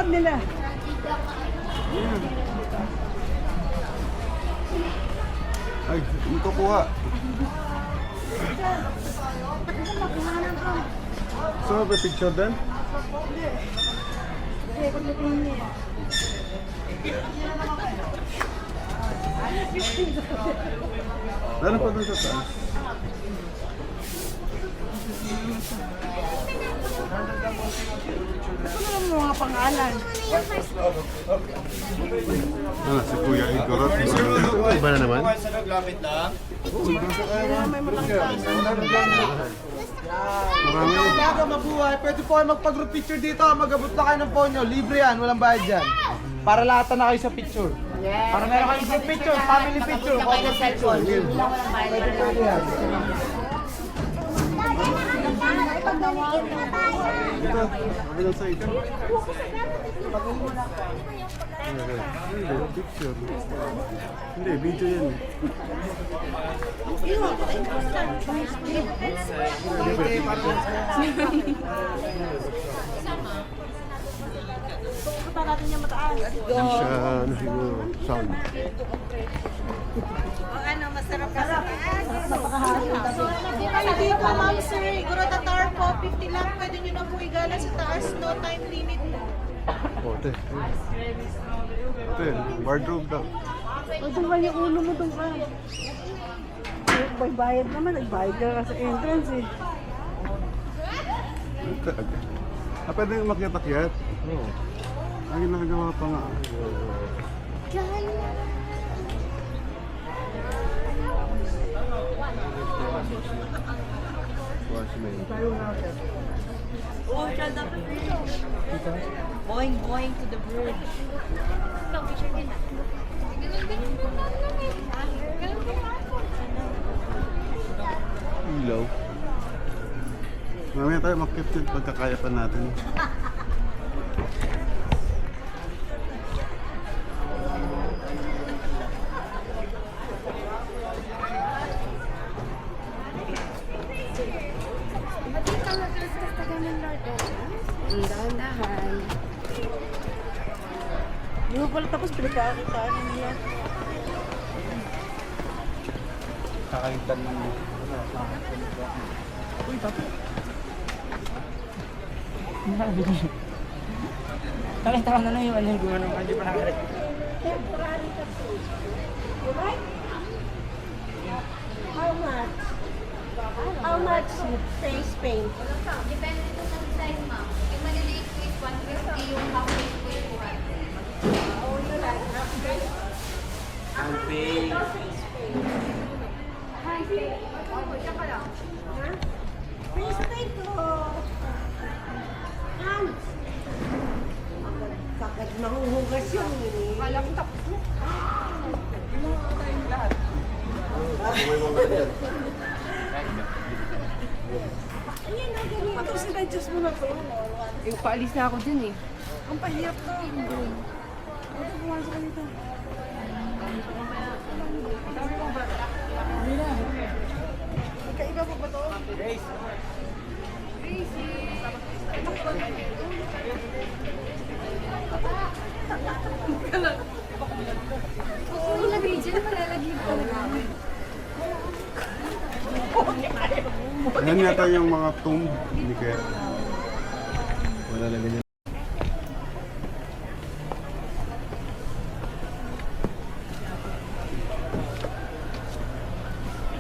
Dapat nila. Ay, hindi ko kuha. So, may picture din? Lalo pa dun sa taas. Ito naman mga pangalan. Ano, si Kuya Igorot. Iba na naman? May matangkang. Marami. Bago mabuhay, pwede po kayo magpag-group picture dito. Mag-abot na kayo ng phone nyo. Libre yan, walang bayad dyan. Para lahat na kayo sa picture. Para meron kayong group picture, family picture, couple picture. Pwede yan. Dito, kabilang side. Hindi, picture. Hindi, video yan eh. Pupunta natin yung mataas. Siya, ano siguro, sound. Ano, masarap ka sa taas. Ay, Dito, ma'am, sir. Siguro tatar po, 50 lang. Pwede nyo na po igala sa taas. No time limit. Oh, te. Te, wardrobe daw. o doon ba yung ulo mo doon ka? May bayad naman, nagbayad ka sa entrance eh. Pwede yung makyat-akyat? Oo. Ang ginagawa pa nga. Oh, shut up. Boing, boing to the bridge. Ilaw. Mamaya tayo makyat yun pagkakaya pa natin. Dahan-dahan. Hindi mo pala tapos pinagkakitaan niya. Kakalitan lang mo. Uy, tapos. Nakita ko na lang yung ano yung gumano, hindi pa nakalit. Temporary tapos. Right? How much? How much face paint? Depende ito sa size, ma'am. Yung maliliit ko is 150, yung half face ko is 200. Oh, you like half face? Ang pay. Face paint ko. Hands. Kakad mahuhugas yun eh. Kala ko tapos na. Ayan na, ganyan. Tapos na-adjust mo na to. Yung paalis na ako dun eh. Ang pahirap to. Ito, pumasok ka dito. Mira. Magkaiba po ba to? Kung lagay dyan, malalagay ko talaga. Yan yata yung mga tomb. Hindi kaya. Wala lang ganyan.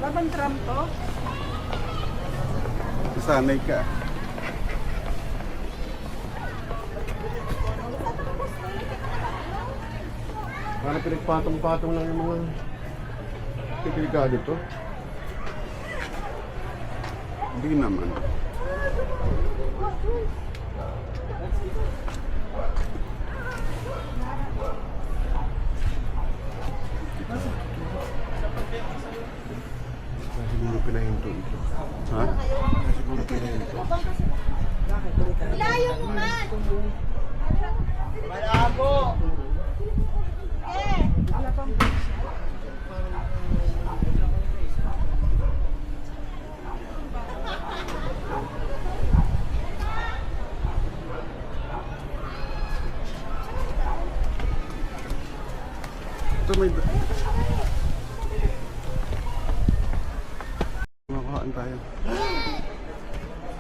Laban Trump to? Sanay ka. Parang pinagpatong-patong lang yung mga delikado to. Hindi naman. Siguro pinahinto ito. Ha? Siguro pinahinto. Layo mo man! Malabo! Ito may... Makakaan tayo.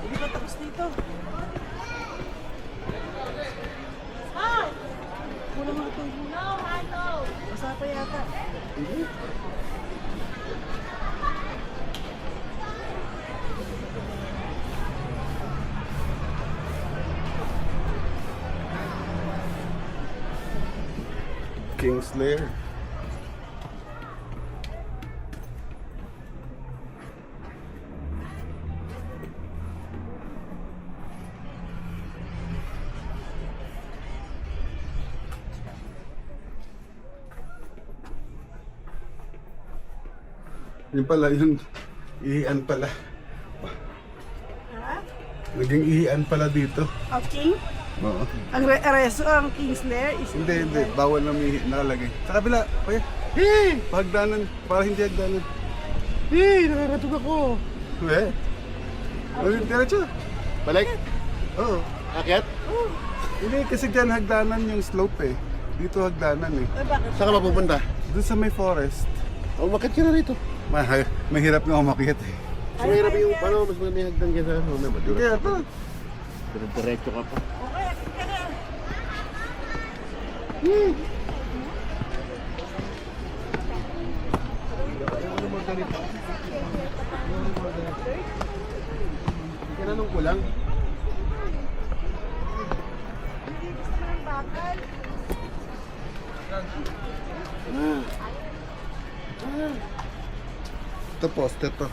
Hindi pa tapos dito. Muna mga ito. Basa pa yata. Kingslayer. Yun pala, yun. Ihian pala. Ha? Naging ihian pala dito. Okay. Oo. Ang reso, ang Kingslayer is... Hindi. Bawal na may nakalagay. Sa kabila, kuya. Hey! Pahagdanan. Para hindi hagdanan. Hey, nakakatug ako. Eh? Ano yung diretso? Balik? Oo. Akyat? Hindi, kasi dyan hagdanan yung slope eh. Dito hagdanan eh. Eh, bakit? Saan ka mapupunta? Doon sa may forest. Umakit ka na rito. Mahirap nga umakyat eh. Mas mahirap yung paano, mas maganda yung hagdan kaysa ano. Kaya ito. Pero diretso ka pa. Okay, akit ka na. Kinanong ko lang. Ito poste to.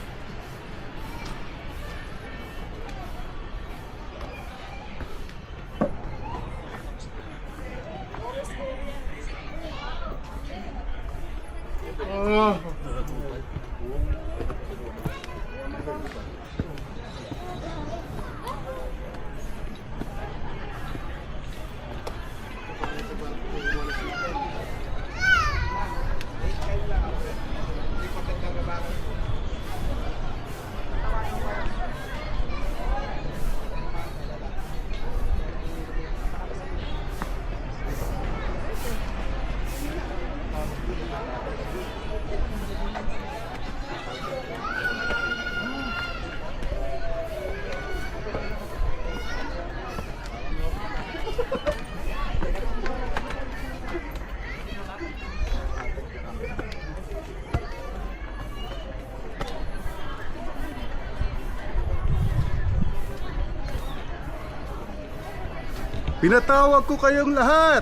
Pinatawag ko kayong lahat.